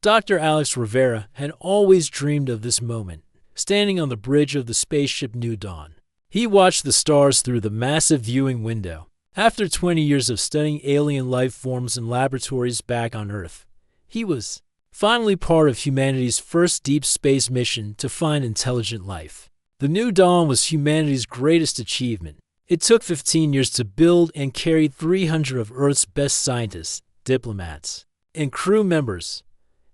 Dr. Alex Rivera had always dreamed of this moment, standing on the bridge of the spaceship New Dawn. He watched the stars through the massive viewing window. After 20 years of studying alien life forms in laboratories back on Earth, he was finally part of humanity's first deep space mission to find intelligent life. The New Dawn was humanity's greatest achievement. It took 15 years to build and carried 300 of Earth's best scientists, diplomats, and crew members.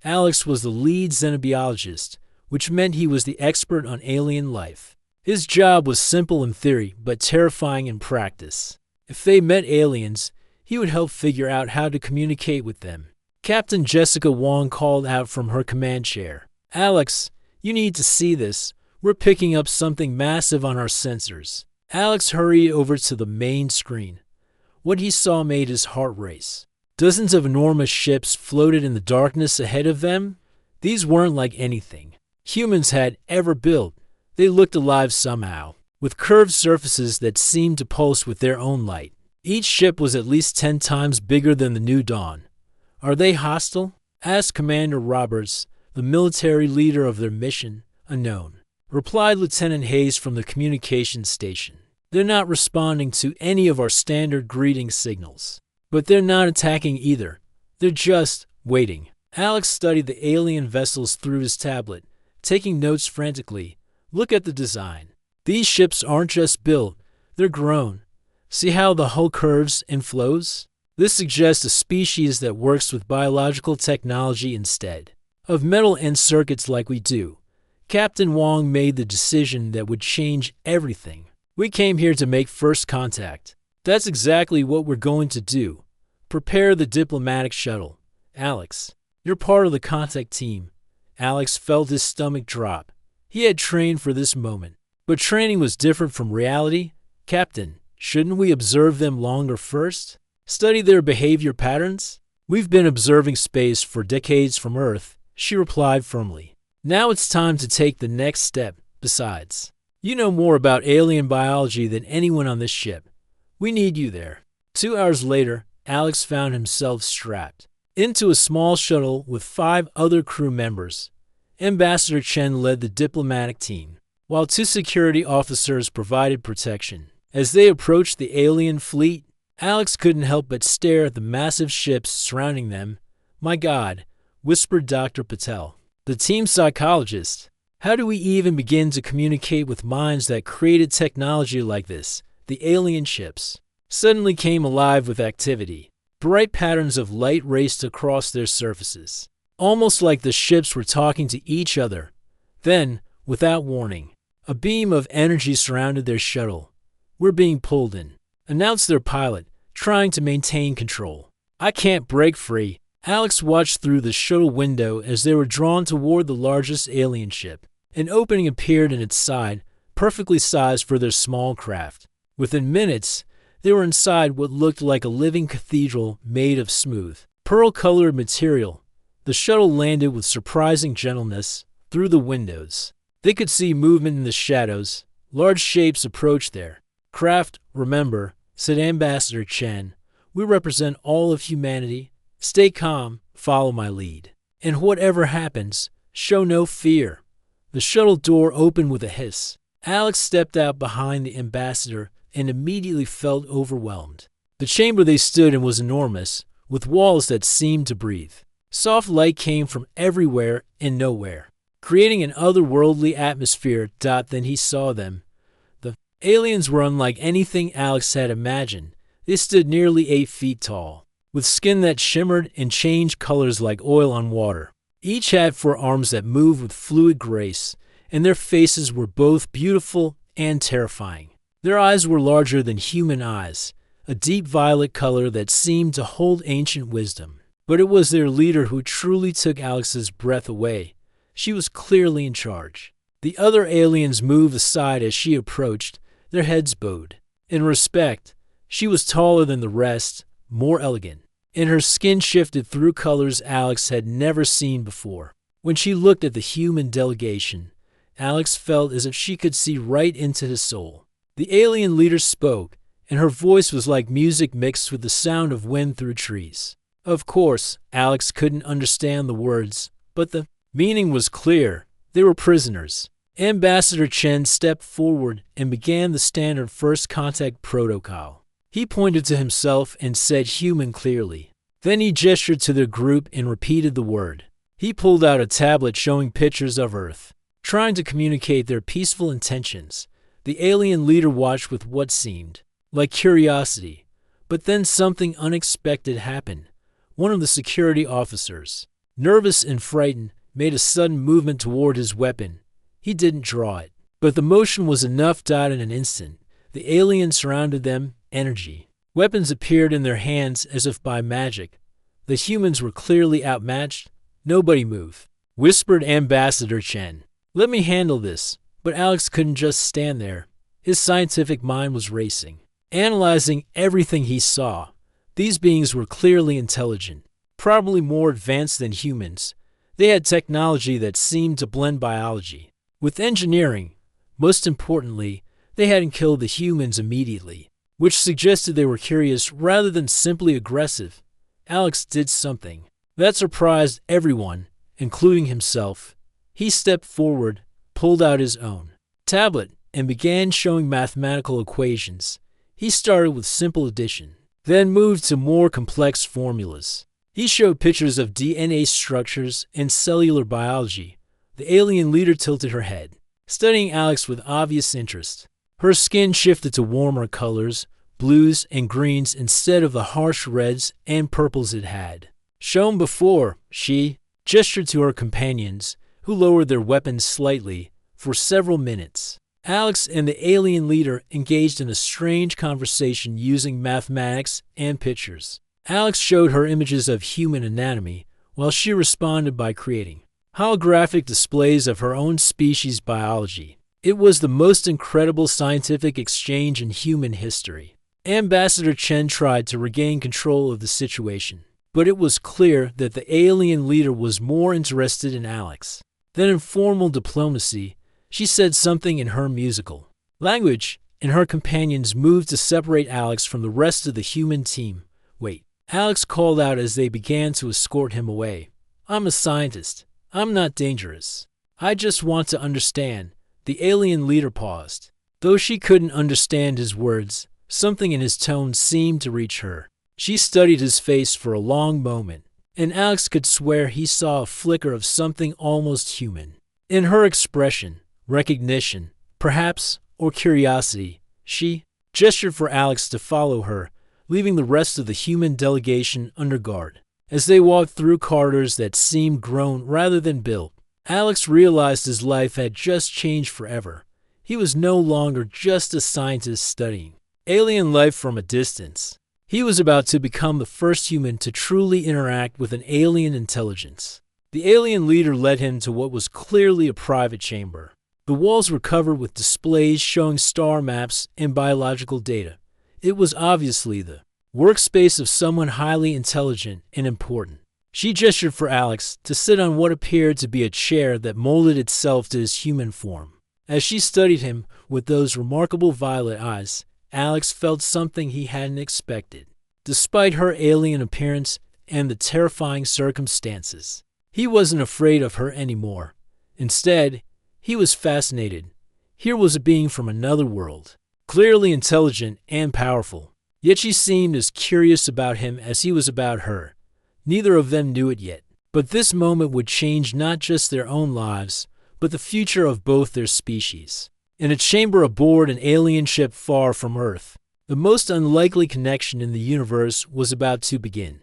Alex was the lead xenobiologist, which meant he was the expert on alien life. His job was simple in theory, but terrifying in practice. If they met aliens, he would help figure out how to communicate with them. Captain Jessica Wong called out from her command chair, "Alex, you need to see this. We're picking up something massive on our sensors." Alex hurried over to the main screen. What he saw made his heart race. Dozens of enormous ships floated in the darkness ahead of them. These weren't like anything humans had ever built. They looked alive somehow, with curved surfaces that seemed to pulse with their own light. Each ship was at least 10 times bigger than the New Dawn. "Are they hostile?" asked Commander Roberts, the military leader of their mission, unknown. Replied Lieutenant Hayes from the communications station. "They're not responding to any of our standard greeting signals. But they're not attacking either. They're just waiting." Alex studied the alien vessels through his tablet, taking notes frantically. "Look at the design. These ships aren't just built, they're grown. See how the hull curves and flows? This suggests a species that works with biological technology instead of metal end circuits like we do." Captain Wong made the decision that would change everything. "We came here to make first contact. That's exactly what we're going to do. Prepare the diplomatic shuttle. Alex, you're part of the contact team." Alex felt his stomach drop. He had trained for this moment. But training was different from reality. "Captain, shouldn't we observe them longer first? Study their behavior patterns?" "We've been observing space for decades from Earth," she replied firmly. "Now it's time to take the next step. Besides, you know more about alien biology than anyone on this ship. We need you there." 2 hours later, Alex found himself strapped into a small shuttle with 5 other crew members. Ambassador Chen led the diplomatic team, while 2 security officers provided protection. As they approached the alien fleet, Alex couldn't help but stare at the massive ships surrounding them. "My God," whispered Dr. Patel, the team psychologist. "How do we even begin to communicate with minds that created technology like this?" The alien ships suddenly came alive with activity. Bright patterns of light raced across their surfaces, almost like the ships were talking to each other. Then, without warning, a beam of energy surrounded their shuttle. "We're being pulled in," announced their pilot, trying to maintain control. "I can't break free." Alex watched through the shuttle window as they were drawn toward the largest alien ship. An opening appeared in its side, perfectly sized for their small craft. Within minutes, they were inside what looked like a living cathedral made of smooth, pearl-colored material. The shuttle landed with surprising gentleness through the windows. They could see movement in the shadows. Large shapes approached their craft. "Remember," said Ambassador Chen, "we represent all of humanity. Stay calm, follow my lead. And whatever happens, show no fear." The shuttle door opened with a hiss. Alex stepped out behind the ambassador and immediately felt overwhelmed. The chamber they stood in was enormous, with walls that seemed to breathe. Soft light came from everywhere and nowhere, creating an otherworldly atmosphere. Then he saw them. The aliens were unlike anything Alex had imagined. They stood nearly 8 feet tall, with skin that shimmered and changed colors like oil on water. Each had 4 arms that moved with fluid grace, and their faces were both beautiful and terrifying. Their eyes were larger than human eyes, a deep violet color that seemed to hold ancient wisdom. But it was their leader who truly took Alex's breath away. She was clearly in charge. The other aliens moved aside as she approached, their heads bowed. In respect, she was taller than the rest, more elegant, and her skin shifted through colors Alex had never seen before. When she looked at the human delegation, Alex felt as if she could see right into his soul. The alien leader spoke, and her voice was like music mixed with the sound of wind through trees. Of course, Alex couldn't understand the words, But the meaning was clear. They were prisoners. Ambassador Chen stepped forward and began the standard first contact protocol. He pointed to himself and said human clearly. Then he gestured to the group and repeated the word. He pulled out a tablet showing pictures of Earth, trying to communicate their peaceful intentions. The alien leader watched with what seemed like curiosity. But then something unexpected happened. One of the security officers, nervous and frightened, made a sudden movement toward his weapon. He didn't draw it, but the motion was enough. In an instant, the alien surrounded them, energy. Weapons appeared in their hands as if by magic. The humans were clearly outmatched. Nobody move, whispered Ambassador Chen. Let me handle this. But Alex couldn't just stand there. His scientific mind was racing, analyzing everything he saw. These beings were clearly intelligent, probably more advanced than humans. They had technology that seemed to blend biology with engineering. Most importantly, they hadn't killed the humans immediately, which suggested they were curious rather than simply aggressive. Alex did something that surprised everyone, including himself. He stepped forward, pulled out his own tablet, and began showing mathematical equations. He started with simple addition, then moved to more complex formulas. He showed pictures of DNA structures and cellular biology. The alien leader tilted her head, studying Alex with obvious interest. Her skin shifted to warmer colors, blues and greens instead of the harsh reds and purples it had shown before. She gestured to her companions, who lowered their weapons slightly. For several minutes, Alex and the alien leader engaged in a strange conversation using mathematics and pictures. Alex showed her images of human anatomy, while she responded by creating holographic displays of her own species' biology. It was the most incredible scientific exchange in human history. Ambassador Chen tried to regain control of the situation, but it was clear that the alien leader was more interested in Alex than in formal diplomacy. She said something in her musical language, and her companions moved to separate Alex from the rest of the human team. Wait, Alex called out as they began to escort him away. I'm a scientist. I'm not dangerous. I just want to understand. The alien leader paused. Though she couldn't understand his words, something in his tone seemed to reach her. She studied his face for a long moment, and Alex could swear he saw a flicker of something almost human in her expression. Recognition, perhaps, or curiosity. She gestured for Alex to follow her, leaving the rest of the human delegation under guard. As they walked through corridors that seemed grown rather than built, Alex realized his life had just changed forever. He was no longer just a scientist studying alien life from a distance. He was about to become the first human to truly interact with an alien intelligence. The alien leader led him to what was clearly a private chamber. The walls were covered with displays showing star maps and biological data. It was obviously the workspace of someone highly intelligent and important. She gestured for Alex to sit on what appeared to be a chair that molded itself to his human form. As she studied him with those remarkable violet eyes, Alex felt something he hadn't expected. Despite her alien appearance and the terrifying circumstances, he wasn't afraid of her anymore. Instead, he was fascinated. Here was a being from another world, clearly intelligent and powerful. Yet she seemed as curious about him as he was about her. Neither of them knew it yet, but this moment would change not just their own lives, but the future of both their species. In a chamber aboard an alien ship far from Earth, the most unlikely connection in the universe was about to begin.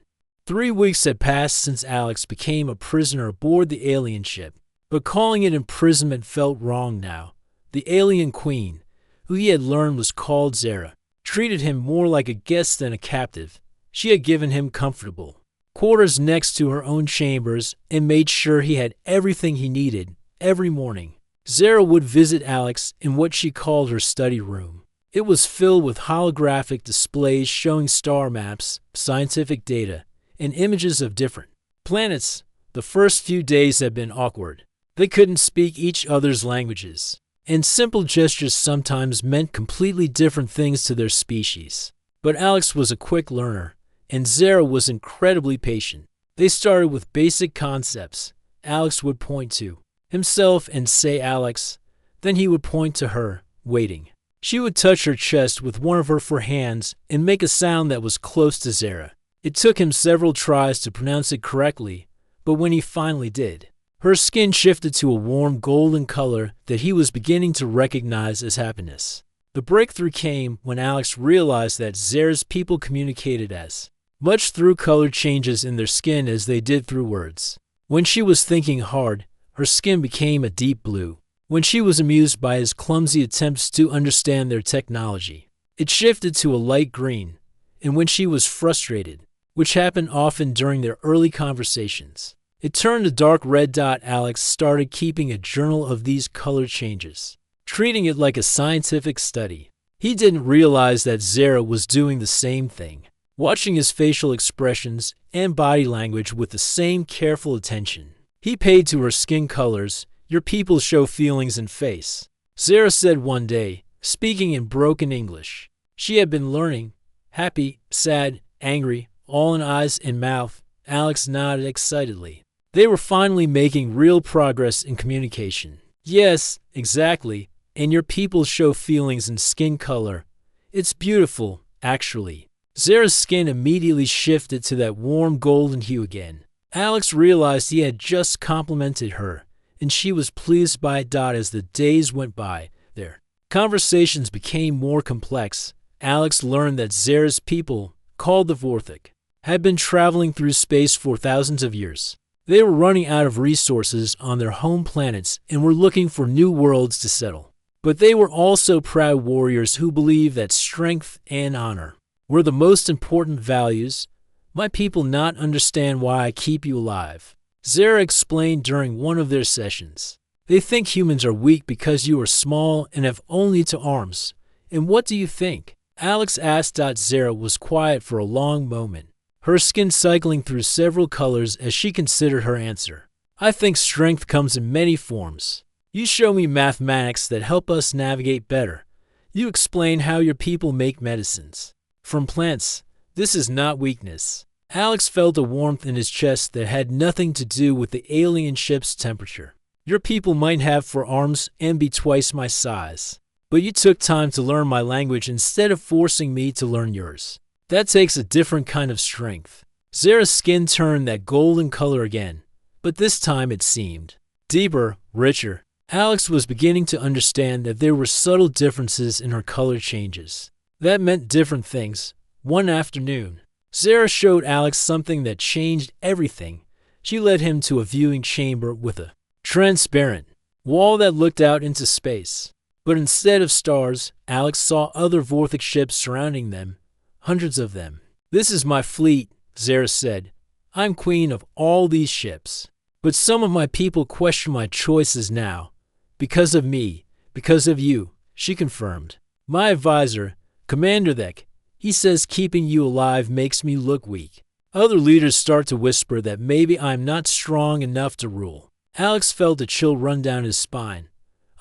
3 weeks had passed since Alex became a prisoner aboard the alien ship. But calling it imprisonment felt wrong now. The alien queen, who he had learned was called Zara, treated him more like a guest than a captive. She had given him comfortable quarters next to her own chambers and made sure he had everything he needed every morning. Zara would visit Alex in what she called her study room. It was filled with holographic displays showing star maps, scientific data, and images of different planets. The first few days had been awkward. They couldn't speak each other's languages, and simple gestures sometimes meant completely different things to their species. But Alex was a quick learner, and Zara was incredibly patient. They started with basic concepts, Alex would point to himself and say Alex. Then he would point to her, waiting. She would touch her chest with one of her four hands and make a sound that was close to Zara. It took him several tries to pronounce it correctly, but when he finally did, her skin shifted to a warm golden color that he was beginning to recognize as happiness. The breakthrough came when Alex realized that Zara's people communicated as much through color changes in their skin as they did through words. When she was thinking hard, her skin became a deep blue. When she was amused by his clumsy attempts to understand their technology, it shifted to a light green. And when she was frustrated, which happened often during their early conversations, it turned a dark red. Alex started keeping a journal of these color changes, treating it like a scientific study. He didn't realize that Zara was doing the same thing, watching his facial expressions and body language with the same careful attention. He paid to her skin colors. Your people show feelings in face, Zara said one day, speaking in broken English. She had been learning. Happy, sad, angry, all in eyes and mouth. Alex nodded excitedly. They were finally making real progress in communication. Yes, exactly. And your people show feelings in skin color. It's beautiful, actually. Zara's skin immediately shifted to that warm golden hue again. Alex realized he had just complimented her, and she was pleased by it. As the days went by, their conversations became more complex. Alex learned that Zara's people, called the Vorthik, had been traveling through space for thousands of years. They were running out of resources on their home planets and were looking for new worlds to settle. But they were also proud warriors who believed that strength and honor were the most important values. My people not understand why I keep you alive, Zara explained during one of their sessions. They think humans are weak because you are small and have only two arms. And what do you think? Alex asked. Zara was quiet for a long moment, her skin cycling through several colors as she considered her answer. I think strength comes in many forms. You show me mathematics that help us navigate better. You explain how your people make medicines from plants. This is not weakness. Alex felt a warmth in his chest that had nothing to do with the alien ship's temperature. Your people might have 4 arms and be twice my size, but you took time to learn my language instead of forcing me to learn yours. That takes a different kind of strength. Zara's skin turned that golden color again, but this time it seemed deeper, richer. Alex was beginning to understand that there were subtle differences in her color changes. That meant different things. One afternoon, Zara showed Alex something that changed everything. She led him to a viewing chamber with a transparent wall that looked out into space. But instead of stars, Alex saw other Vorthik ships surrounding them, hundreds of them. This is my fleet, Zara said. I'm queen of all these ships. But some of my people question my choices now. Because of me, because of you, she confirmed. My advisor, Commander Thek, he says keeping you alive makes me look weak. Other leaders start to whisper that maybe I'm not strong enough to rule. Alex felt a chill run down his spine.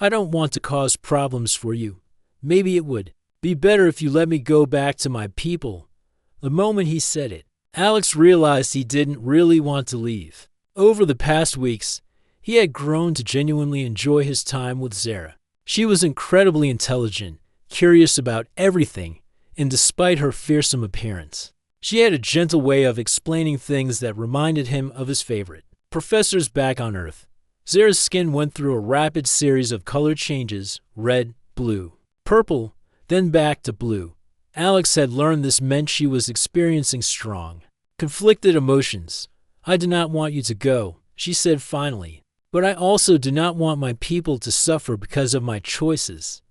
I don't want to cause problems for you. Maybe it would be better if you let me go back to my people. The moment he said it, Alex realized he didn't really want to leave. Over the past weeks, he had grown to genuinely enjoy his time with Zara. She was incredibly intelligent, curious about everything, and despite her fearsome appearance, she had a gentle way of explaining things that reminded him of his favorite professors back on Earth. Zara's skin went through a rapid series of color changes: red, blue, purple, then back to blue. Alex had learned this meant she was experiencing strong, conflicted emotions. I do not want you to go, she said finally, but I also do not want my people to suffer because of my choices.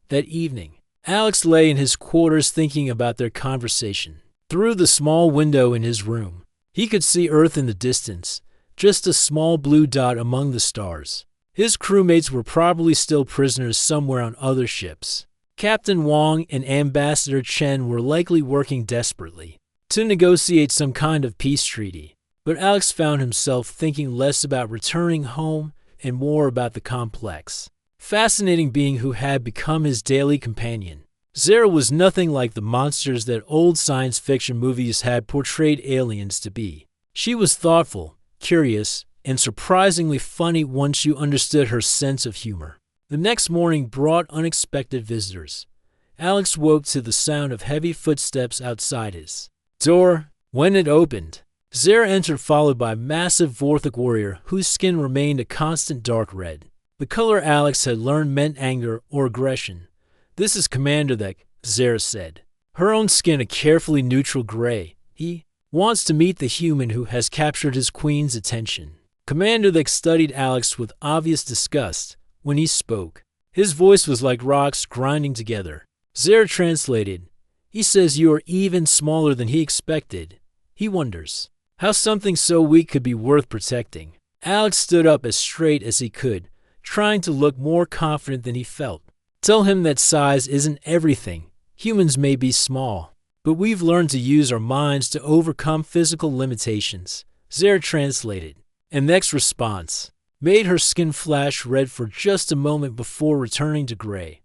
That evening, Alex lay in his quarters thinking about their conversation. Through the small window in his room, he could see Earth in the distance, just a small blue dot among the stars. His crewmates were probably still prisoners somewhere on other ships. Captain Wong and Ambassador Chen were likely working desperately to negotiate some kind of peace treaty. But Alex found himself thinking less about returning home and more about the complex, fascinating being who had become his daily companion. Zara was nothing like the monsters that old science fiction movies had portrayed aliens to be. She was thoughtful, curious, and surprisingly funny once you understood her sense of humor. The next morning brought unexpected visitors. Alex woke to the sound of heavy footsteps outside his door. When it opened, Zara entered, followed by a massive Vorthok warrior whose skin remained a constant dark red. The color Alex had learned meant anger or aggression. "This is Commander Deck," Zara said. Her own skin a carefully neutral gray. "He wants to meet the human who has captured his queen's attention." Commander Deck studied Alex with obvious disgust when he spoke. His voice was like rocks grinding together. Zara translated. "He says you are even smaller than he expected. He wonders how something so weak could be worth protecting." Alex stood up as straight as he could, trying to look more confident than he felt. "Tell him that size isn't everything. Humans may be small, but we've learned to use our minds to overcome physical limitations," Zara translated. And Neck's response made her skin flash red for just a moment before returning to gray.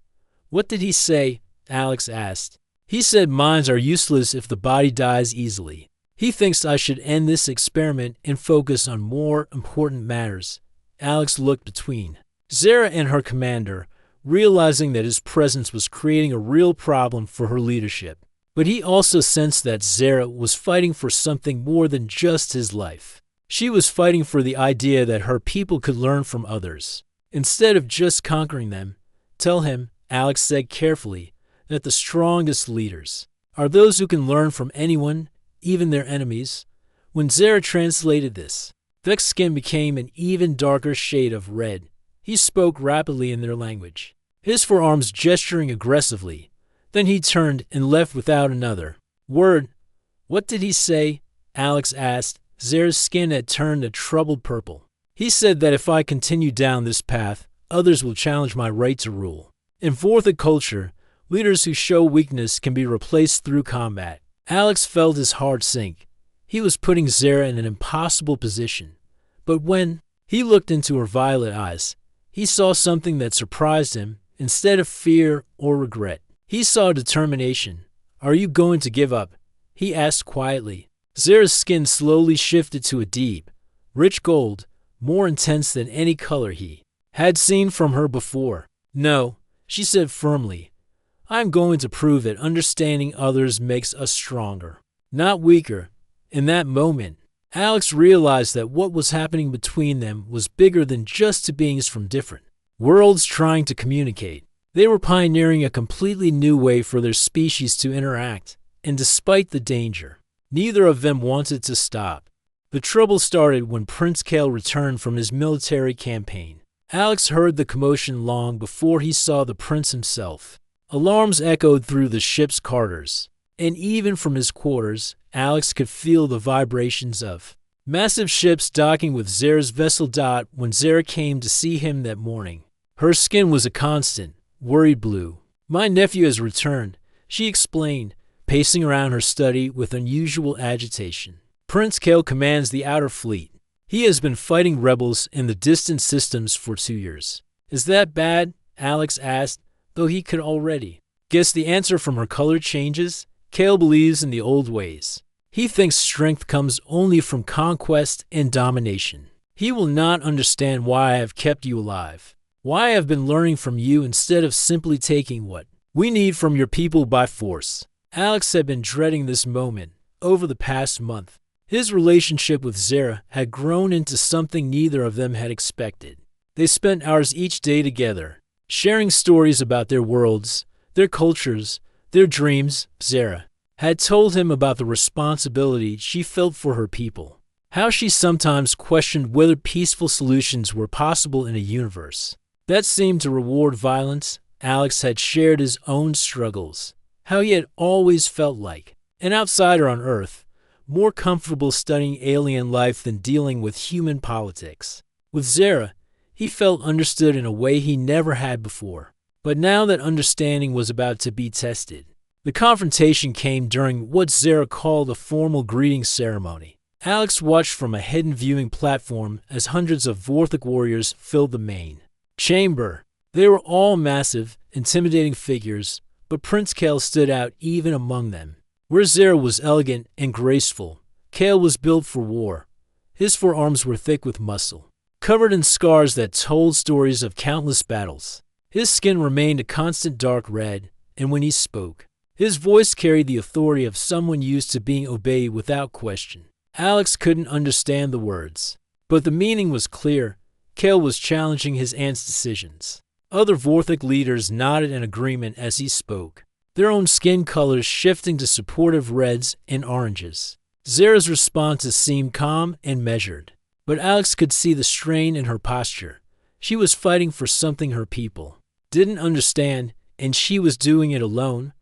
"What did he say?" Alex asked. "He said minds are useless if the body dies easily. He thinks I should end this experiment and focus on more important matters." Alex looked between Zara and her commander, realizing that his presence was creating a real problem for her leadership. But he also sensed that Zara was fighting for something more than just his life. She was fighting for the idea that her people could learn from others, instead of just conquering them. "Tell him," Alex said carefully, "that the strongest leaders are those who can learn from anyone, even their enemies." When Zara translated this, Vex's skin became an even darker shade of red. He spoke rapidly in their language, his forearms gesturing aggressively. Then he turned and left without another word. "What did he say?" Alex asked. Zara's skin had turned a troubled purple. "He said that if I continue down this path, others will challenge my right to rule. In Vorthok culture, leaders who show weakness can be replaced through combat." Alex felt his heart sink. He was putting Zara in an impossible position. But when he looked into her violet eyes, he saw something that surprised him. Instead of fear or regret, he saw determination. "Are you going to give up?" he asked quietly. Zara's skin slowly shifted to a deep, rich gold, more intense than any color he had seen from her before. "No," she said firmly. "I'm going to prove that understanding others makes us stronger, not weaker." In that moment, Alex realized that what was happening between them was bigger than just two beings from different worlds trying to communicate. They were pioneering a completely new way for their species to interact, and despite the danger, neither of them wanted to stop. The trouble started when Prince Kale returned from his military campaign. Alex heard the commotion long before he saw the prince himself. Alarms echoed through the ship's corridors, and even from his quarters, Alex could feel the vibrations of massive ships docking with Zara's vessel. When Zara came to see him that morning, her skin was a constant, worried blue. "My nephew has returned," she explained, pacing around her study with unusual agitation. "Prince Kale commands the Outer Fleet. He has been fighting rebels in the distant systems for 2 years. "Is that bad?" Alex asked, though he could already guess the answer from her color changes. Kale believes in the old ways. He thinks strength comes only from conquest and domination. He will not understand why I have kept you alive, why I have been learning from you instead of simply taking what we need from your people by force. Alex had been dreading this moment over the past month. His relationship with Zara had grown into something neither of them had expected. They spent hours each day together, sharing stories about their worlds, their cultures, their dreams. Zara had told him about the responsibility she felt for her people, how she sometimes questioned whether peaceful solutions were possible in a universe that seemed to reward violence. Alex had shared his own struggles, how he had always felt like an outsider on Earth, more comfortable studying alien life than dealing with human politics. With Zara, he felt understood in a way he never had before. But now that understanding was about to be tested. The confrontation came during what Zara called a formal greeting ceremony. Alex watched from a hidden viewing platform as hundreds of Vorthok warriors filled the main chamber. They were all massive, intimidating figures, but Prince Kale stood out even among them. Where Zara was elegant and graceful, Kale was built for war. His forearms were thick with muscle, covered in scars that told stories of countless battles. His skin remained a constant dark red, and when he spoke, his voice carried the authority of someone used to being obeyed without question. Alex couldn't understand the words, but the meaning was clear. Kale was challenging his aunt's decisions. Other Vorthic leaders nodded in agreement as he spoke, their own skin colors shifting to supportive reds and oranges. Zara's responses seemed calm and measured, but Alex could see the strain in her posture. She was fighting for something her people didn't understand, and she was doing it alone.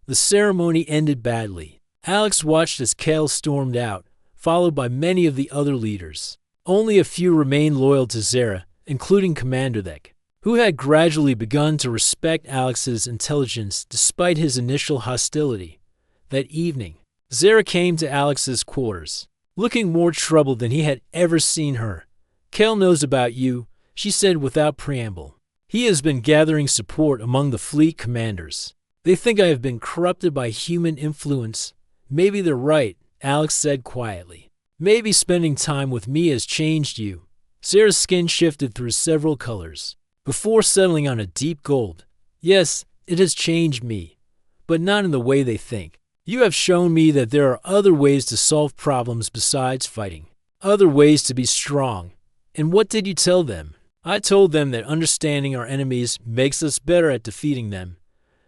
The ceremony ended badly. Alex watched as Kale stormed out, followed by many of the other leaders. Only a few remained loyal to Zara, including Commander Thek, who had gradually begun to respect Alex's intelligence despite his initial hostility. That evening, Zara came to Alex's quarters, looking more troubled than he had ever seen her. "Kale knows about you," she said without preamble. "He has been gathering support among the fleet commanders. They think I have been corrupted by human influence." "Maybe they're right," Alex said quietly. "Maybe spending time with me has changed you." Zara's skin shifted through several colors, before settling on a deep gold. "Yes, it has changed me, but not in the way they think. You have shown me that there are other ways to solve problems besides fighting, other ways to be strong." "And what did you tell them?" "I told them that understanding our enemies makes us better at defeating them,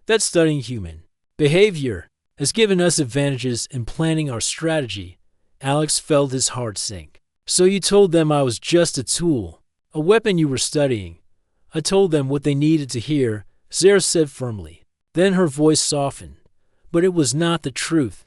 that studying human behavior has given us advantages in planning our strategy." Alex felt his heart sink. "So you told them I was just a tool, a weapon you were studying." "I told them what they needed to hear," Zara said firmly. Then her voice softened. But it was not the truth.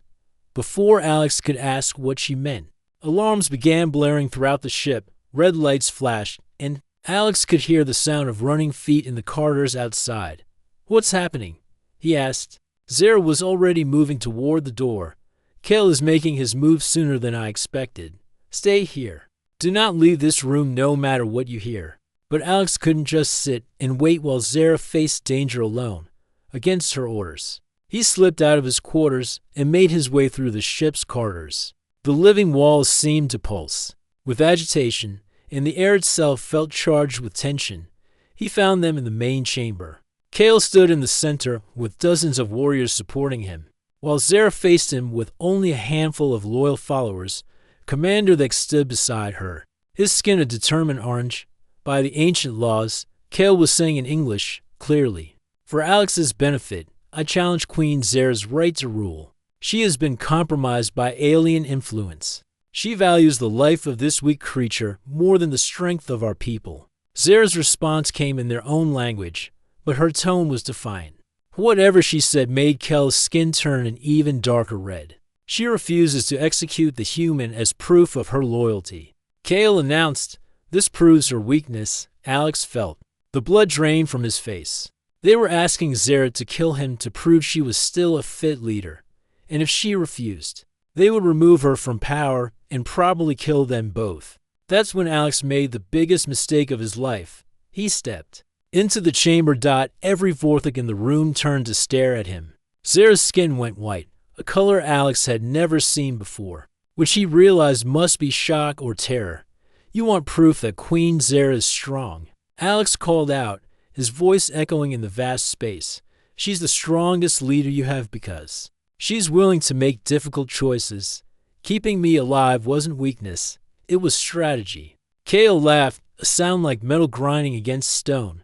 Before Alex could ask what she meant, alarms began blaring throughout the ship, red lights flashed, and Alex could hear the sound of running feet in the corridors outside. "What's happening?" he asked. Zara was already moving toward the door. "Kale is making his move sooner than I expected. Stay here. Do not leave this room no matter what you hear." But Alex couldn't just sit and wait while Zara faced danger alone, against her orders. He slipped out of his quarters and made his way through the ship's corridors. The living walls seemed to pulse with agitation, and the air itself felt charged with tension. He found them in the main chamber. Kale stood in the center with dozens of warriors supporting him, while Zara faced him with only a handful of loyal followers. Commander Thek stood beside her, his skin a determined orange. "By the ancient laws," Kale was saying in English, clearly, "for Alex's benefit, I challenge Queen Zara's right to rule. She has been compromised by alien influence. She values the life of this weak creature more than the strength of our people." Zara's response came in their own language, but her tone was defiant. Whatever she said made Kale's skin turn an even darker red. "She refuses to execute the human as proof of her loyalty," Kale announced. "This proves her weakness." Alex felt the blood drain from his face. They were asking Zara to kill him to prove she was still a fit leader, and if she refused, they would remove her from power and probably kill them both. That's when Alex made the biggest mistake of his life. He stepped into the chamber. Every Vorthic in the room turned to stare at him. Zara's skin went white, a color Alex had never seen before, which he realized must be shock or terror. "You want proof that Queen Zara is strong," Alex called out, his voice echoing in the vast space. "She's the strongest leader you have because she's willing to make difficult choices. Keeping me alive wasn't weakness, it was strategy." Kale laughed, a sound like metal grinding against stone.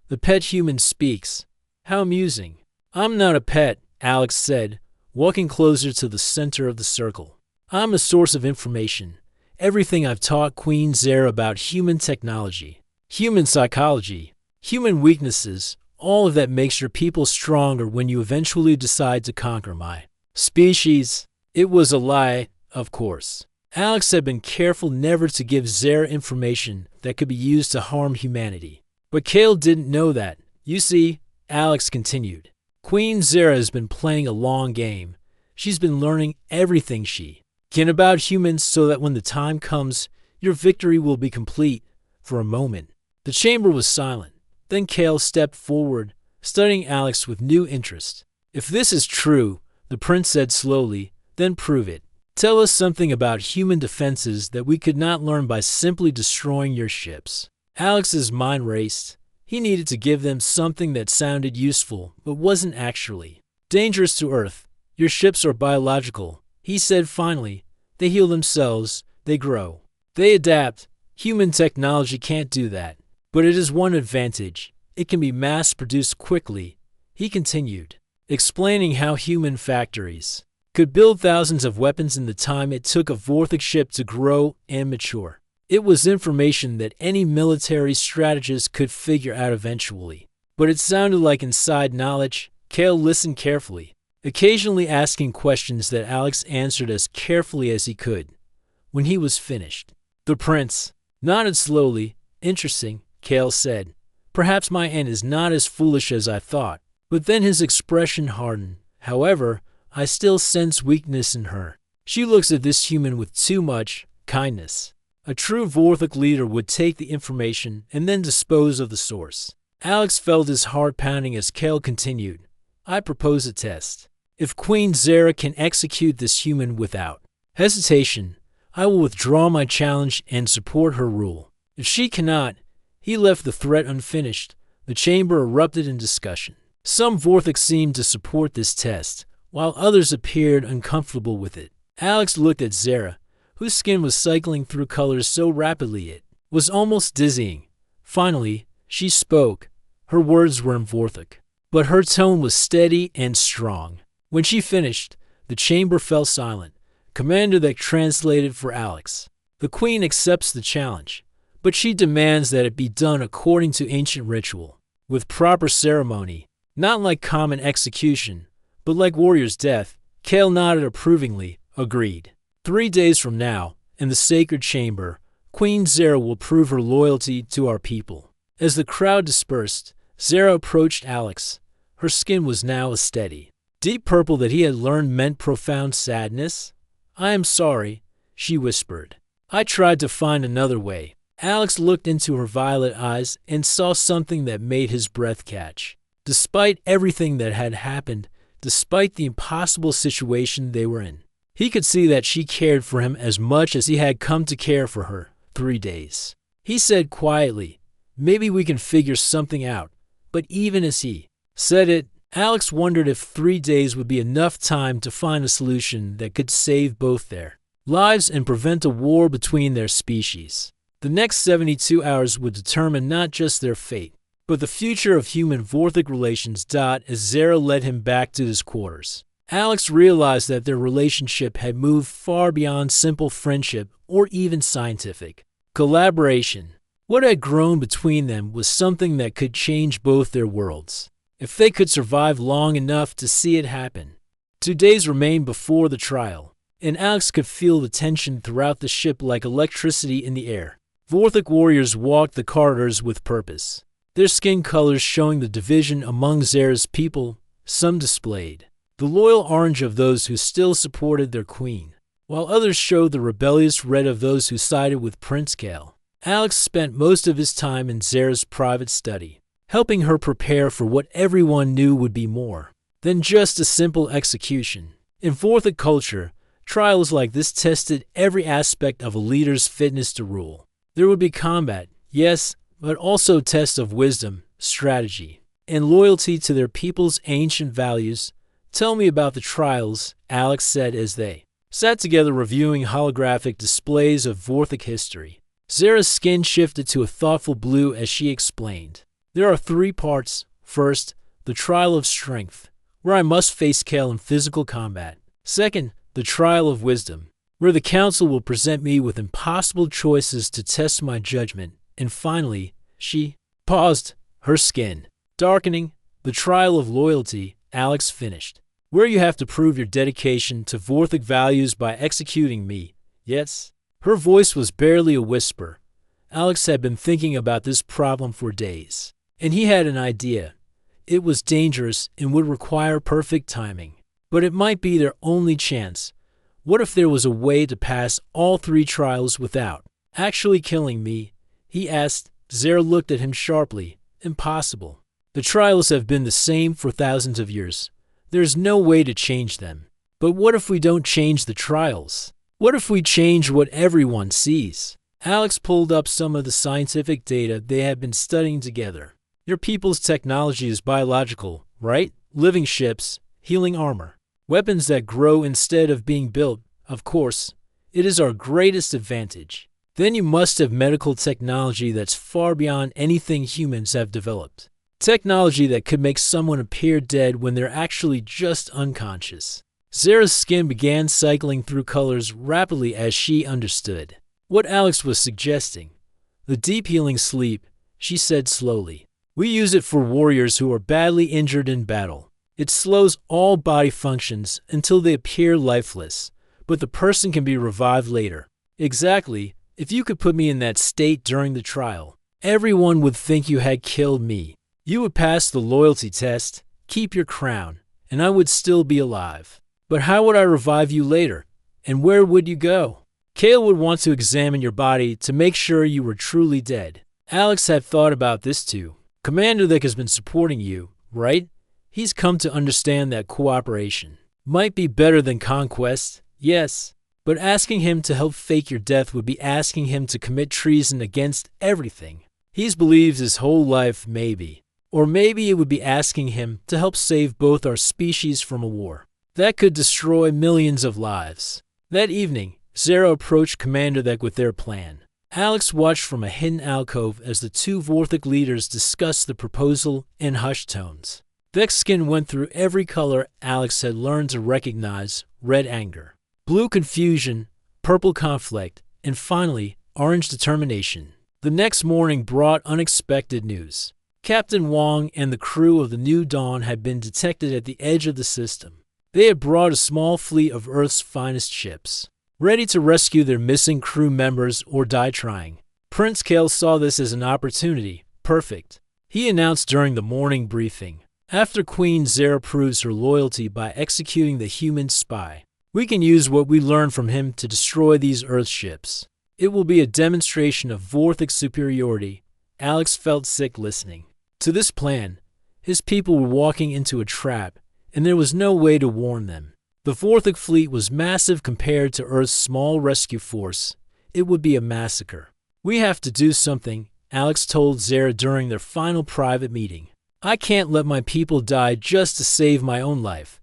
"The pet human speaks. How amusing." "I'm not a pet," Alex said, walking closer to the center of the circle. "I'm a source of information. Everything I've taught Queen Zara about human technology, human psychology, human weaknesses, all of that makes your people stronger when you eventually decide to conquer my species." It was a lie, of course. Alex had been careful never to give Zara information that could be used to harm humanity. But Kale didn't know that. "You see," Alex continued, "Queen Zara has been playing a long game. She's been learning everything she can about humans so that when the time comes, your victory will be complete." For a moment, the chamber was silent. Then Kale stepped forward, studying Alex with new interest. "If this is true," the prince said slowly, "then prove it." Tell us something about human defenses that we could not learn by simply destroying your ships. Alex's mind raced. He needed to give them something that sounded useful, but wasn't actually dangerous to Earth. Your ships are biological, he said finally. They heal themselves, they grow, they adapt. Human technology can't do that. But it is one advantage. It can be mass-produced quickly, he continued, explaining how human factories could build thousands of weapons in the time it took a Vorthic ship to grow and mature. It was information that any military strategist could figure out eventually. But it sounded like inside knowledge. Cale listened carefully, occasionally asking questions that Alex answered as carefully as he could. When he was finished, the prince nodded slowly. Interesting, Cale said. Perhaps my aunt is not as foolish as I thought. But then his expression hardened. However, I still sense weakness in her. She looks at this human with too much kindness. A true Vorthic leader would take the information and then dispose of the source. Alex felt his heart pounding as Cale continued. I propose a test. If Queen Zara can execute this human without hesitation, I will withdraw my challenge and support her rule. If she cannot, he left the threat unfinished. The chamber erupted in discussion. Some Vorthic seemed to support this test, while others appeared uncomfortable with it. Alex looked at Zara, whose skin was cycling through colors so rapidly it was almost dizzying. Finally, she spoke. Her words were in Vorthic, but her tone was steady and strong. When she finished, the chamber fell silent. Commander that translated for Alex. The queen accepts the challenge, but she demands that it be done according to ancient ritual, with proper ceremony, not like common execution, but like warrior's death. Cale nodded approvingly, agreed. 3 days from now, in the sacred chamber, Queen Zara will prove her loyalty to our people. As the crowd dispersed, Zara approached Alex. Her skin was now a steady, deep purple that he had learned meant profound sadness. I am sorry, she whispered. I tried to find another way. Alex looked into her violet eyes and saw something that made his breath catch. Despite everything that had happened, despite the impossible situation they were in, he could see that she cared for him as much as he had come to care for her. 3 days. He said quietly, maybe we can figure something out. But even as he said it, Alex wondered if 3 days would be enough time to find a solution that could save both their lives and prevent a war between their species. The next 72 hours would determine not just their fate, but the future of human Vorthic relations. As Zara led him back to his quarters, Alex realized that their relationship had moved far beyond simple friendship or even scientific collaboration. What had grown between them was something that could change both their worlds, if they could survive long enough to see it happen. 2 days remained before the trial, and Alex could feel the tension throughout the ship like electricity in the air. Vorthic warriors walked the corridors with purpose, their skin colors showing the division among Zara's people. Some displayed the loyal orange of those who still supported their queen, while others showed the rebellious red of those who sided with Prince Cale. Alex spent most of his time in Zara's private study, helping her prepare for what everyone knew would be more than just a simple execution. In Vorthic culture, trials like this tested every aspect of a leader's fitness to rule. There would be combat, yes, but also tests of wisdom, strategy, and loyalty to their people's ancient values. Tell me about the trials, Alex said as they sat together reviewing holographic displays of Vorthic history. Zara's skin shifted to a thoughtful blue as she explained. There are 3 parts. First, the trial of strength, where I must face Cale in physical combat. Second, the trial of wisdom, where the council will present me with impossible choices to test my judgment. And finally, she paused, her skin darkening. The trial of loyalty, Alex finished, where you have to prove your dedication to Vorthic values by executing me. Yes? Her voice was barely a whisper. Alex had been thinking about this problem for days, and he had an idea. It was dangerous and would require perfect timing, but it might be their only chance. What if there was a way to pass all 3 trials without actually killing me? He asked. Zara looked at him sharply. Impossible. The trials have been the same for thousands of years. There is no way to change them. But what if we don't change the trials? What if we change what everyone sees? Alex pulled up some of the scientific data they had been studying together. Your people's technology is biological, right? Living ships, healing armor, weapons that grow instead of being built. Of course, it is our greatest advantage. Then you must have medical technology that's far beyond anything humans have developed. Technology that could make someone appear dead when they're actually just unconscious. Zara's skin began cycling through colors rapidly as she understood what Alex was suggesting. The deep healing sleep, she said slowly. We use it for warriors who are badly injured in battle. It slows all body functions until they appear lifeless, but the person can be revived later. Exactly. If you could put me in that state during the trial, everyone would think you had killed me. You would pass the loyalty test, keep your crown, and I would still be alive. But how would I revive you later? And where would you go? Kale would want to examine your body to make sure you were truly dead. Alex had thought about this too. Commander Vic has been supporting you, right? He's come to understand that cooperation might be better than conquest, yes. But asking him to help fake your death would be asking him to commit treason against everything he's believed his whole life, maybe. Or maybe it would be asking him to help save both our species from a war that could destroy millions of lives. That evening, Zara approached Commander Vic with their plan. Alex watched from a hidden alcove as the two Vorthic leaders discussed the proposal in hushed tones. Vic's skin went through every color Alex had learned to recognize: red anger, blue confusion, purple conflict, and finally, orange determination. The next morning brought unexpected news. Captain Wong and the crew of the New Dawn had been detected at the edge of the system. They had brought a small fleet of Earth's finest ships, ready to rescue their missing crew members or die trying. Prince Kale saw this as an opportunity. Perfect, he announced during the morning briefing. After Queen Zara proves her loyalty by executing the human spy, we can use what we learned from him to destroy these Earth ships. It will be a demonstration of Vorthic superiority. Alex felt sick listening to this plan. His people were walking into a trap, and there was no way to warn them. The Vorthic fleet was massive compared to Earth's small rescue force. It would be a massacre. We have to do something, Alex told Zara during their final private meeting. I can't let my people die just to save my own life.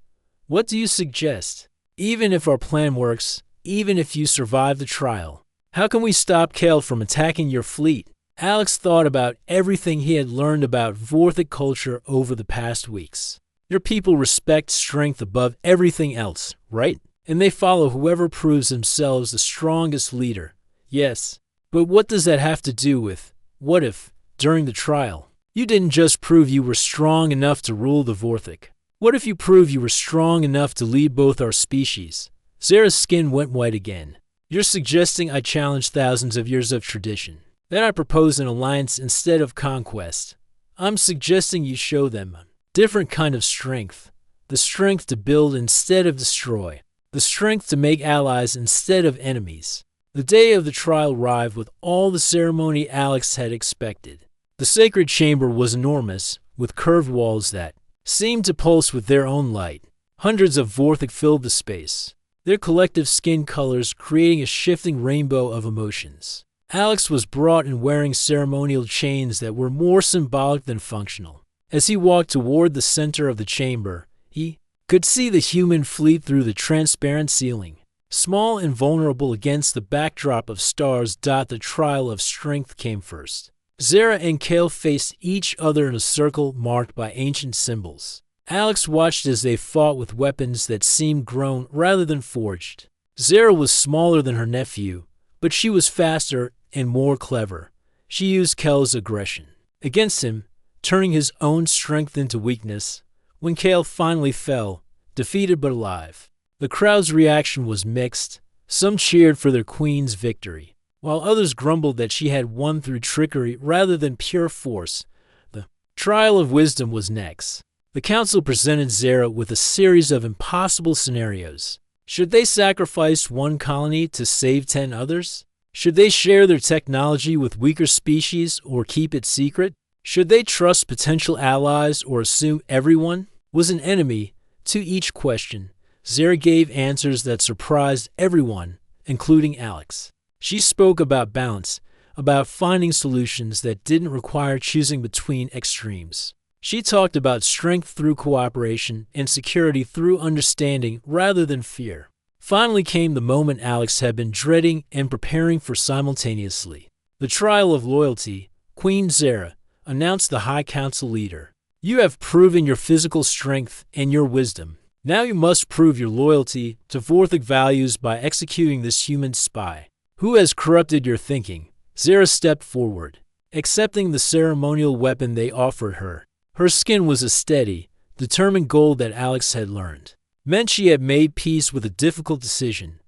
What do you suggest? Even if our plan works, even if you survive the trial, how can we stop Kale from attacking your fleet? Alex thought about everything he had learned about Vorthic culture over the past weeks. Your people respect strength above everything else, right? And they follow whoever proves themselves the strongest leader. Yes, but what does that have to do with, what if, during the trial, you didn't just prove you were strong enough to rule the Vorthic? What if you prove you were strong enough to lead both our species? Zara's skin went white again. You're suggesting I challenge thousands of years of tradition, that I propose an alliance instead of conquest. I'm suggesting you show them a different kind of strength. The strength to build instead of destroy. The strength to make allies instead of enemies. The day of the trial arrived with all the ceremony Alex had expected. The sacred chamber was enormous, with curved walls that seemed to pulse with their own light. Hundreds of Vorthic filled the space, their collective skin colors creating a shifting rainbow of emotions. Alex was brought in wearing ceremonial chains that were more symbolic than functional. As he walked toward the center of the chamber, he could see the human fleet through the transparent ceiling. Small and vulnerable against the backdrop of stars. The trial of strength came first. Zara and Kale faced each other in a circle marked by ancient symbols. Alex watched as they fought with weapons that seemed grown rather than forged. Zara was smaller than her nephew, but she was faster and more clever. She used Kale's aggression against him, turning his own strength into weakness. When Kale finally fell, defeated but alive, the crowd's reaction was mixed. Some cheered for their queen's victory, while others grumbled that she had won through trickery rather than pure force. The trial of wisdom was next. The council presented Zara with a series of impossible scenarios. Should they sacrifice one colony to save 10 others? Should they share their technology with weaker species or keep it secret? Should they trust potential allies or assume everyone was an enemy? To each question, Zara gave answers that surprised everyone, including Alex. She spoke about balance, about finding solutions that didn't require choosing between extremes. She talked about strength through cooperation and security through understanding rather than fear. Finally came the moment Alex had been dreading and preparing for simultaneously. The trial of loyalty. Queen Zara announced the High Council leader. You have proven your physical strength and your wisdom. Now you must prove your loyalty to Vorthic values by executing this human spy. Who has corrupted your thinking? Zara stepped forward, accepting the ceremonial weapon they offered her. Her skin was a steady, determined gold that Alex had learned. Meant she had made peace with a difficult decision.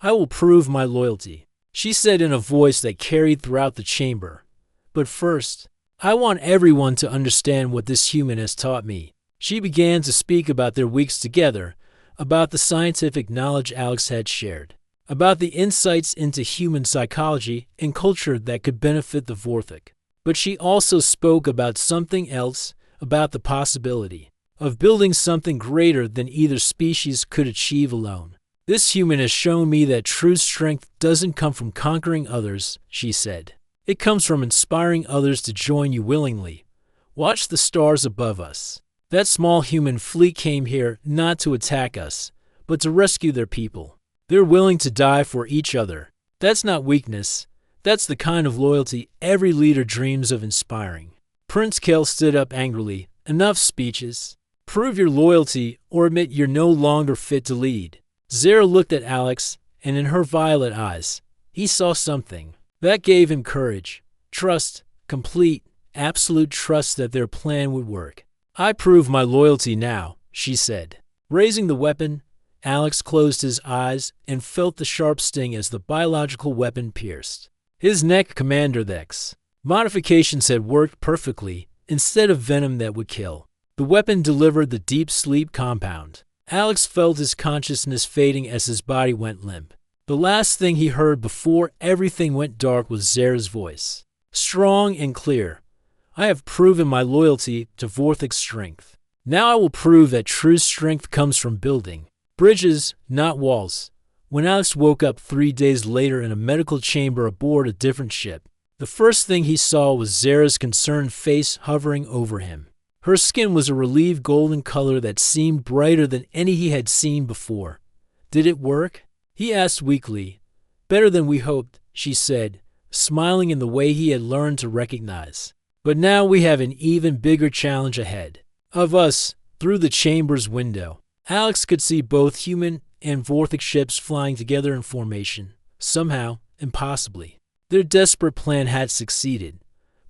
I will prove my loyalty, she said in a voice that carried throughout the chamber. But first, I want everyone to understand what this human has taught me. She began to speak about their weeks together, about the scientific knowledge Alex had shared, about the insights into human psychology and culture that could benefit the Vorthic. But she also spoke about something else, about the possibility of building something greater than either species could achieve alone. This human has shown me that true strength doesn't come from conquering others, she said. It comes from inspiring others to join you willingly. Watch the stars above us. That small human fleet came here not to attack us, but to rescue their people. They're willing to die for each other. That's not weakness. That's the kind of loyalty every leader dreams of inspiring. Prince Kale stood up angrily. Enough speeches. Prove your loyalty or admit you're no longer fit to lead. Zara looked at Alex, and in her violet eyes, he saw something. That gave him courage, trust, complete, absolute trust that their plan would work. I prove my loyalty now, she said. Raising the weapon, Alex closed his eyes and felt the sharp sting as the biological weapon pierced his neck. Commander Dex. Modifications had worked perfectly. Instead of venom that would kill, the weapon delivered the deep sleep compound. Alex felt his consciousness fading as his body went limp. The last thing he heard before everything went dark was Zara's voice, strong and clear. I have proven my loyalty to Vorthic's strength. Now I will prove that true strength comes from building bridges, not walls. When Alex woke up 3 days later in a medical chamber aboard a different ship, the first thing he saw was Zara's concerned face hovering over him. Her skin was a relieved golden color that seemed brighter than any he had seen before. Did it work? He asked weakly. Better than we hoped, she said, smiling in the way he had learned to recognize. But now we have an even bigger challenge ahead of us. Through the chamber's window, Alex could see both human and Vorthic ships flying together in formation. Somehow, impossibly, their desperate plan had succeeded.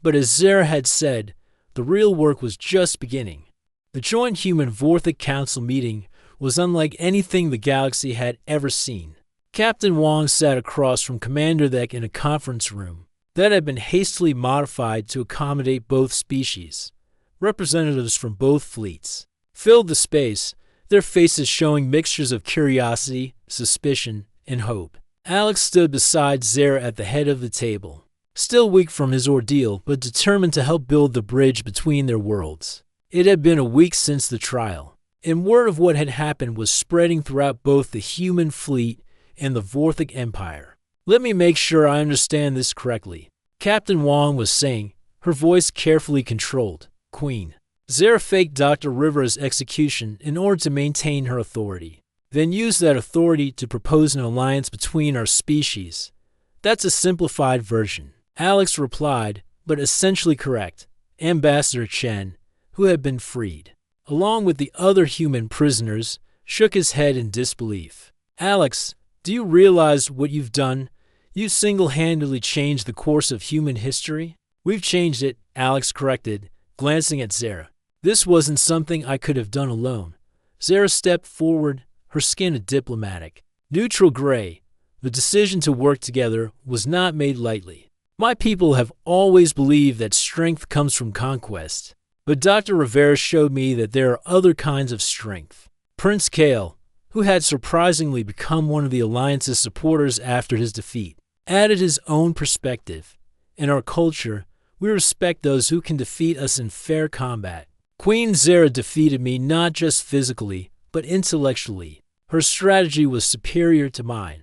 But as Zara had said, the real work was just beginning. The joint Human-Vorthic Council meeting was unlike anything the galaxy had ever seen. Captain Wong sat across from Commander Deck in a conference room that had been hastily modified to accommodate both species. Representatives from both fleets filled the space, their faces showing mixtures of curiosity, suspicion, and hope. Alex stood beside Zara at the head of the table, still weak from his ordeal but determined to help build the bridge between their worlds. It had been a week since the trial, and word of what had happened was spreading throughout both the human fleet and the Vorthic Empire. Let me make sure I understand this correctly, Captain Wong was saying, her voice carefully controlled. Queen Zara faked Dr. Rivera's execution in order to maintain her authority, then used that authority to propose an alliance between our species. That's a simplified version, Alex replied, but essentially correct. Ambassador Chen, who had been freed, along with the other human prisoners, shook his head in disbelief. Alex, do you realize what you've done? You single-handedly changed the course of human history. We've changed it, Alex corrected, glancing at Zara. This wasn't something I could have done alone. Zara stepped forward, her skin a diplomatic, neutral gray. The decision to work together was not made lightly. My people have always believed that strength comes from conquest, but Dr. Rivera showed me that there are other kinds of strength. Prince Kale, who had surprisingly become one of the Alliance's supporters after his defeat, added his own perspective. In our culture, we respect those who can defeat us in fair combat. Queen Zara defeated me not just physically, but intellectually. Her strategy was superior to mine.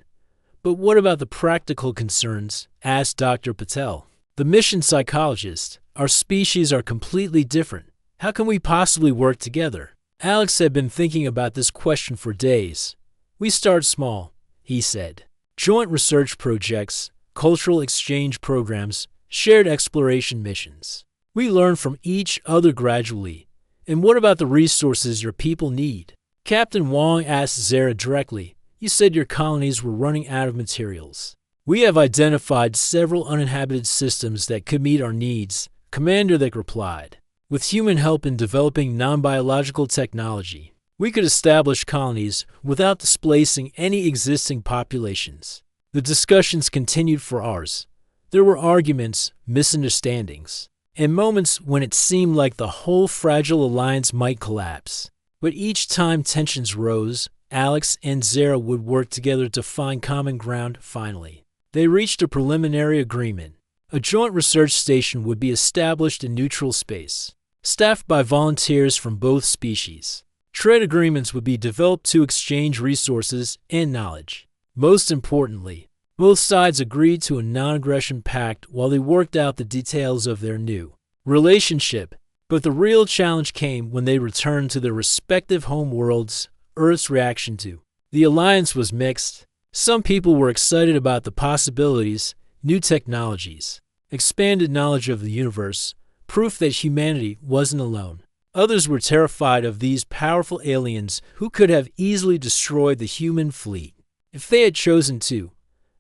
But what about the practical concerns? Asked Dr. Patel. The mission psychologist. Our species are completely different. How can we possibly work together? Alex had been thinking about this question for days. We start small, he said. Joint research projects, cultural exchange programs, shared exploration missions. We learn from each other gradually. And what about the resources your people need? Captain Wong asked Zara directly. You said your colonies were running out of materials. We have identified several uninhabited systems that could meet our needs, Commander Dick replied. With human help in developing non-biological technology, we could establish colonies without displacing any existing populations. The discussions continued for hours. There were arguments, misunderstandings, and moments when it seemed like the whole fragile alliance might collapse. But each time tensions rose, Alex and Zara would work together to find common ground. Finally, they reached a preliminary agreement. A joint research station would be established in neutral space, staffed by volunteers from both species. Trade agreements would be developed to exchange resources and knowledge. Most importantly, both sides agreed to a non-aggression pact while they worked out the details of their new relationship. But the real challenge came when they returned to their respective home worlds. Earth's reaction to the alliance was mixed. Some people were excited about the possibilities, new technologies, expanded knowledge of the universe, proof that humanity wasn't alone. Others were terrified of these powerful aliens who could have easily destroyed the human fleet. If they had chosen to,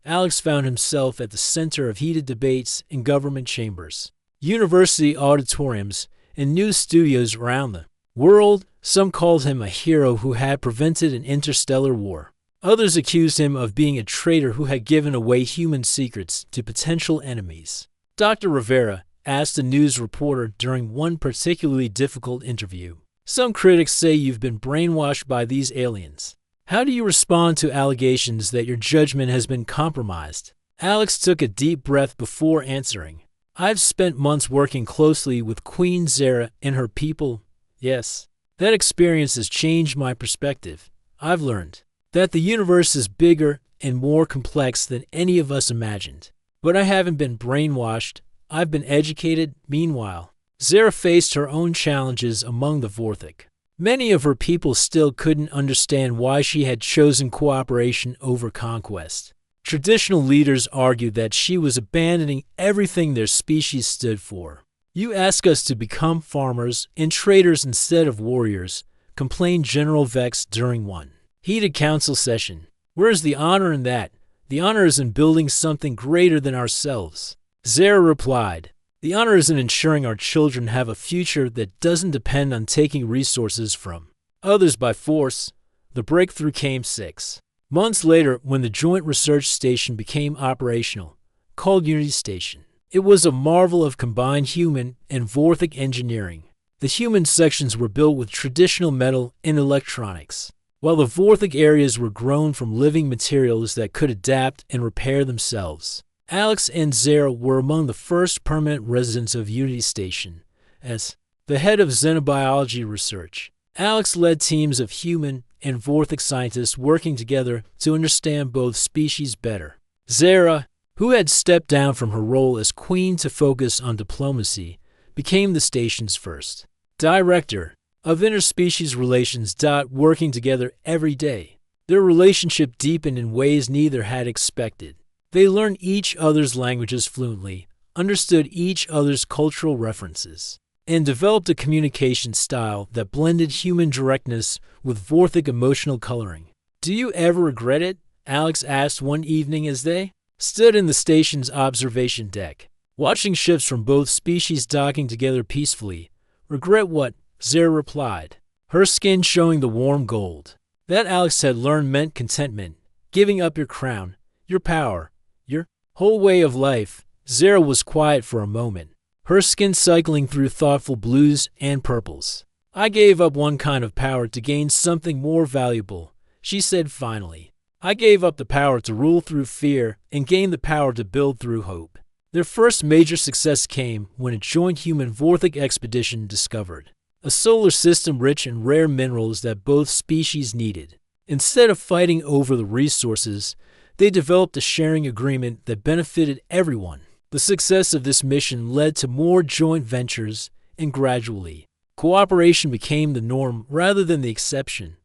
Alex found himself at the center of heated debates in government chambers, university auditoriums, and news studios around the world. Some called him a hero who had prevented an interstellar war. Others accused him of being a traitor who had given away human secrets to potential enemies. Dr. Rivera asked a news reporter during one particularly difficult interview. Some critics say you've been brainwashed by these aliens. How do you respond to allegations that your judgment has been compromised? Alex took a deep breath before answering. I've spent months working closely with Queen Zara and her people. Yes, that experience has changed my perspective. I've learned that the universe is bigger and more complex than any of us imagined. But I haven't been brainwashed. I've been educated. Meanwhile, Zara faced her own challenges among the Vorthic. Many of her people still couldn't understand why she had chosen cooperation over conquest. Traditional leaders argued that she was abandoning everything their species stood for. You ask us to become farmers and traders instead of warriors, complained General Vex during one heated council session. Where's the honor in that? The honor is in building something greater than ourselves. Zara replied, the honor is in ensuring our children have a future that doesn't depend on taking resources from others by force. The breakthrough came 6 months later when the Joint Research Station became operational, called Unity Station. It was a marvel of combined human and Vorthic engineering. The human sections were built with traditional metal and electronics, while the Vorthic areas were grown from living materials that could adapt and repair themselves. Alex and Zara were among the first permanent residents of Unity Station. As the head of xenobiology research, Alex led teams of human and Vorthic scientists working together to understand both species better. Zara, who had stepped down from her role as queen to focus on diplomacy, became the station's first director of interspecies relations. Working together every day, their relationship deepened in ways neither had expected. They learned each other's languages fluently, understood each other's cultural references, and developed a communication style that blended human directness with Vorthic emotional coloring. Do you ever regret it? Alex asked one evening as they stood in the station's observation deck, watching ships from both species docking together peacefully. Regret what? Zara replied, her skin showing the warm gold. That Alex had learned meant contentment, giving up your crown, your power, your whole way of life. Zara was quiet for a moment, her skin cycling through thoughtful blues and purples. I gave up one kind of power to gain something more valuable, she said finally. I gave up the power to rule through fear and gained the power to build through hope. Their first major success came when a joint human Vorthic expedition discovered a solar system rich in rare minerals that both species needed. Instead of fighting over the resources, they developed a sharing agreement that benefited everyone. The success of this mission led to more joint ventures, and gradually, cooperation became the norm rather than the exception.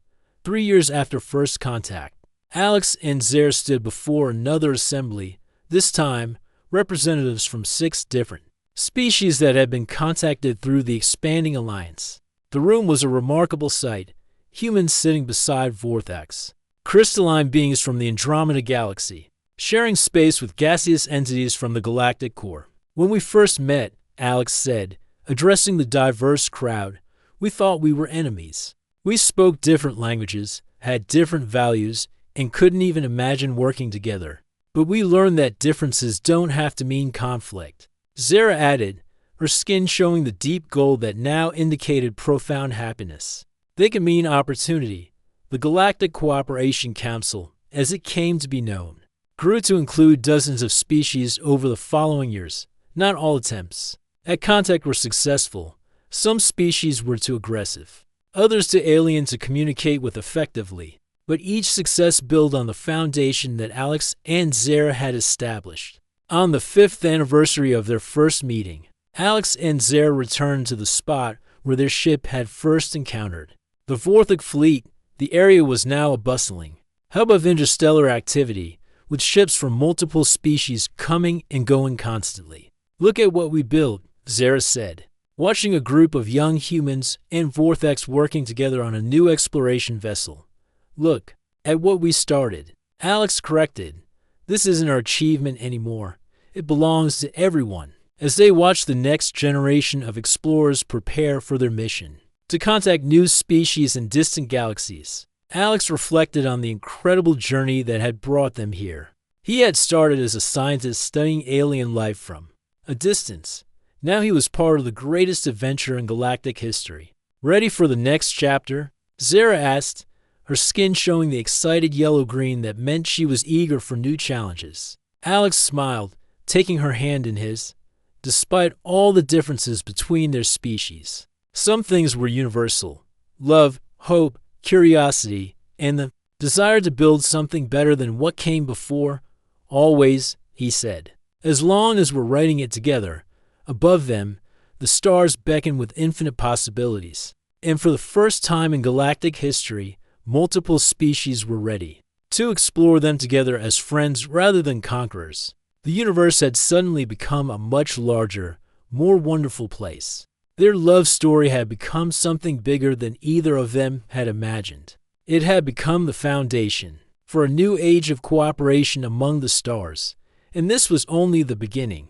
3 years after first contact, Alex and Zare stood before another assembly, this time representatives from 6 different species that had been contacted through the expanding alliance. The room was a remarkable sight, humans sitting beside Vortex, crystalline beings from the Andromeda Galaxy, sharing space with gaseous entities from the galactic core. When we first met, Alex said, addressing the diverse crowd, we thought we were enemies. We spoke different languages, had different values, and couldn't even imagine working together. But we learned that differences don't have to mean conflict. Zara added, her skin showing the deep gold that now indicated profound happiness. They can mean opportunity. The Galactic Cooperation Council, as it came to be known, grew to include dozens of species over the following years. Not all attempts at contact were successful. Some species were too aggressive, others too alien to communicate with effectively. But each success built on the foundation that Alex and Zara had established. On the 5th anniversary of their first meeting, Alex and Zara returned to the spot where their ship had first encountered the Vortic fleet. The area was now a bustling hub of interstellar activity, with ships from multiple species coming and going constantly. Look at what we built, Zara said, watching a group of young humans and Vortex working together on a new exploration vessel. Look at what we started, Alex corrected. This isn't our achievement anymore. It belongs to everyone. As they watch the next generation of explorers prepare for their mission to contact new species in distant galaxies, Alex reflected on the incredible journey that had brought them here. He had started as a scientist studying alien life from a distance. Now he was part of the greatest adventure in galactic history. Ready for the next chapter? Zara asked, her skin showing the excited yellow-green that meant she was eager for new challenges. Alex smiled, taking her hand in his. Despite all the differences between their species, some things were universal: love, hope, curiosity, and the desire to build something better than what came before. Always, he said. As long as we're writing it together, above them, the stars beckon with infinite possibilities. And for the first time in galactic history, multiple species were ready to explore them together as friends rather than conquerors. The universe had suddenly become a much larger, more wonderful place. Their love story had become something bigger than either of them had imagined. It had become the foundation for a new age of cooperation among the stars, and this was only the beginning.